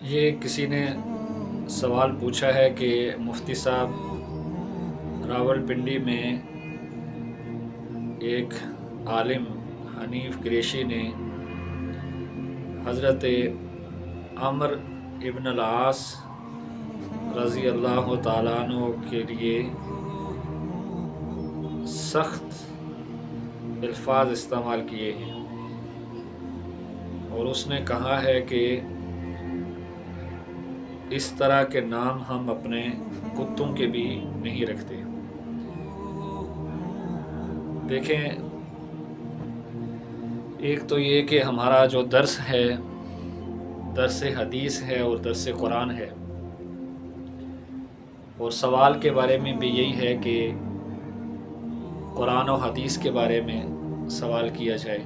یہ کسی نے سوال پوچھا ہے کہ مفتی صاحب، راول پنڈی میں ایک عالم حنیف قریشی نے حضرت عمر ابن العاص رضی اللہ تعالیٰ عنہ کے لیے سخت الفاظ استعمال کیے ہیں، اور اس نے کہا ہے کہ اس طرح کے نام ہم اپنے کتوں کے بھی نہیں رکھتے۔ دیکھیں، ایک تو یہ کہ ہمارا جو درس ہے، درس حدیث ہے اور درس قرآن ہے، اور سوال کے بارے میں بھی یہی ہے کہ قرآن و حدیث کے بارے میں سوال کیا جائے،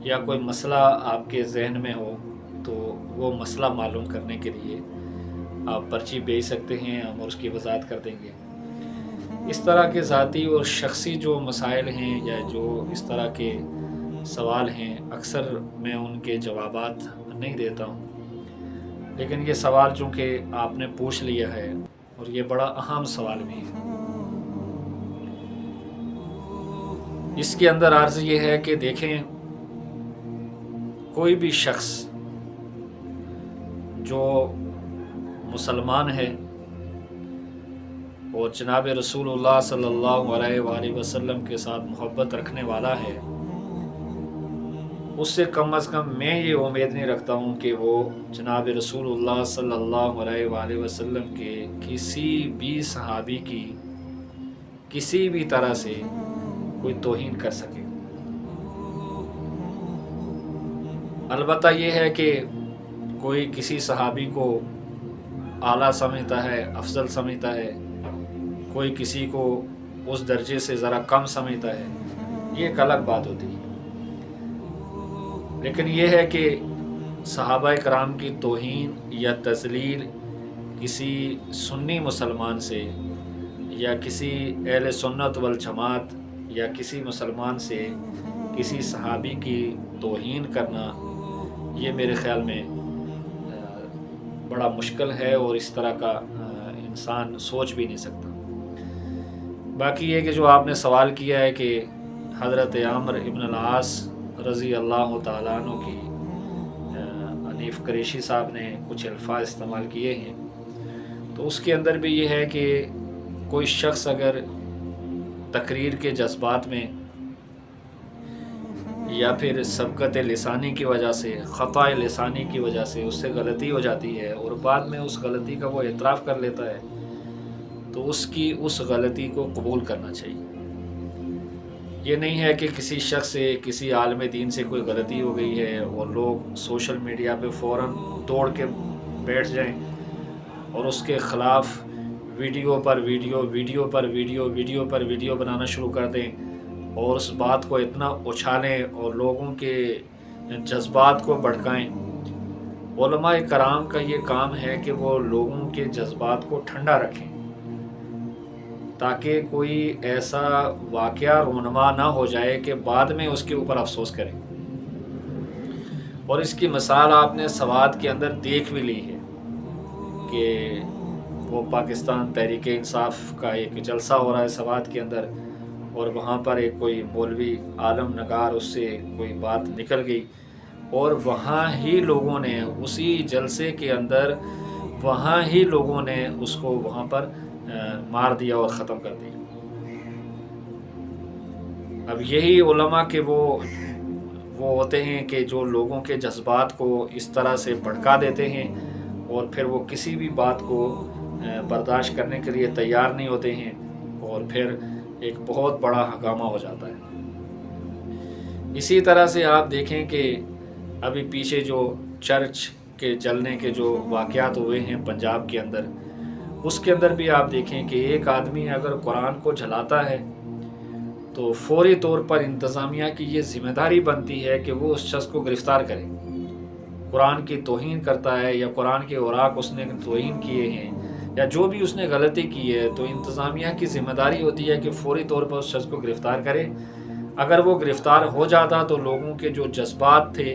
یا کوئی مسئلہ آپ کے ذہن میں ہو تو وہ مسئلہ معلوم کرنے کے لیے آپ پرچی بھیج سکتے ہیں، ہم اس کی وضاحت کر دیں گے۔ اس طرح کے ذاتی اور شخصی جو مسائل ہیں یا جو اس طرح کے سوال ہیں، اکثر میں ان کے جوابات نہیں دیتا ہوں، لیکن یہ سوال چونکہ آپ نے پوچھ لیا ہے اور یہ بڑا اہم سوال بھی ہے، اس کے اندر عرض یہ ہے کہ دیکھیں، کوئی بھی شخص جو مسلمان ہے اور جناب رسول اللہ صلی اللہ علیہ وآلہ وسلم کے ساتھ محبت رکھنے والا ہے، اس سے کم از کم میں یہ امید نہیں رکھتا ہوں کہ وہ جناب رسول اللہ صلی اللہ علیہ وآلہ وسلم کے کسی بھی صحابی کی کسی بھی طرح سے کوئی توہین کر سکے۔ البتہ یہ ہے کہ کوئی کسی صحابی کو اعلیٰ سمجھتا ہے، افضل سمجھتا ہے، کوئی کسی کو اس درجے سے ذرا کم سمجھتا ہے، یہ ایک الگ بات ہوتی ہے، لیکن یہ ہے کہ صحابہ کرام کی توہین یا تذلیل کسی سنی مسلمان سے یا کسی اہل سنت والجماعت یا کسی مسلمان سے کسی صحابی کی توہین کرنا، یہ میرے خیال میں بڑا مشکل ہے، اور اس طرح کا انسان سوچ بھی نہیں سکتا۔ باقی یہ کہ جو آپ نے سوال کیا ہے کہ حضرت عمر ابن العاص رضی اللہ تعالیٰ عنہ کی حنیف قریشی صاحب نے کچھ الفاظ استعمال کیے ہیں، تو اس کے اندر بھی یہ ہے کہ کوئی شخص اگر تقریر کے جذبات میں یا پھر سبقت لسانی کی وجہ سے، خطا لسانی کی وجہ سے اس سے غلطی ہو جاتی ہے اور بعد میں اس غلطی کا وہ اعتراف کر لیتا ہے، تو اس کی اس غلطی کو قبول کرنا چاہیے۔ یہ نہیں ہے کہ کسی شخص سے، کسی عالم دین سے کوئی غلطی ہو گئی ہے اور لوگ سوشل میڈیا پہ فوراً دوڑ کے بیٹھ جائیں اور اس کے خلاف ویڈیو پر ویڈیو، ویڈیو پر ویڈیو، ویڈیو پر ویڈیو بنانا شروع کر دیں اور اس بات کو اتنا اچھالیں اور لوگوں کے جذبات کو بھڑکائیں۔ علماء کرام کا یہ کام ہے کہ وہ لوگوں کے جذبات کو ٹھنڈا رکھیں، تاکہ کوئی ایسا واقعہ رونما نہ ہو جائے کہ بعد میں اس کے اوپر افسوس کریں۔ اور اس کی مثال آپ نے سوات کے اندر دیکھ بھی لی ہے کہ وہ پاکستان تحریک انصاف کا ایک جلسہ ہو رہا ہے سوات کے اندر، اور وہاں پر ایک کوئی مولوی عالم نگار، اس سے کوئی بات نکل گئی اور وہاں ہی لوگوں نے اسی جلسے کے اندر وہاں ہی لوگوں نے اس کو وہاں پر مار دیا اور ختم کر دیا۔ اب یہی علماء کے وہ ہوتے ہیں کہ جو لوگوں کے جذبات کو اس طرح سے بھڑکا دیتے ہیں اور پھر وہ کسی بھی بات کو برداشت کرنے کے لیے تیار نہیں ہوتے ہیں، اور پھر ایک بہت بڑا ہنگامہ ہو جاتا ہے۔ اسی طرح سے آپ دیکھیں کہ ابھی پیچھے جو چرچ کے جلنے کے جو واقعات ہوئے ہیں پنجاب کے اندر، اس کے اندر بھی آپ دیکھیں کہ ایک آدمی اگر قرآن کو جلاتا ہے تو فوری طور پر انتظامیہ کی یہ ذمہ داری بنتی ہے کہ وہ اس شخص کو گرفتار کرے۔ قرآن کی توہین کرتا ہے یا قرآن کے اوراق اس نے توہین کیے ہیں یا جو بھی اس نے غلطی کی ہے، تو انتظامیہ کی ذمہ داری ہوتی ہے کہ فوری طور پر اس شخص کو گرفتار کرے۔ اگر وہ گرفتار ہو جاتا تو لوگوں کے جو جذبات تھے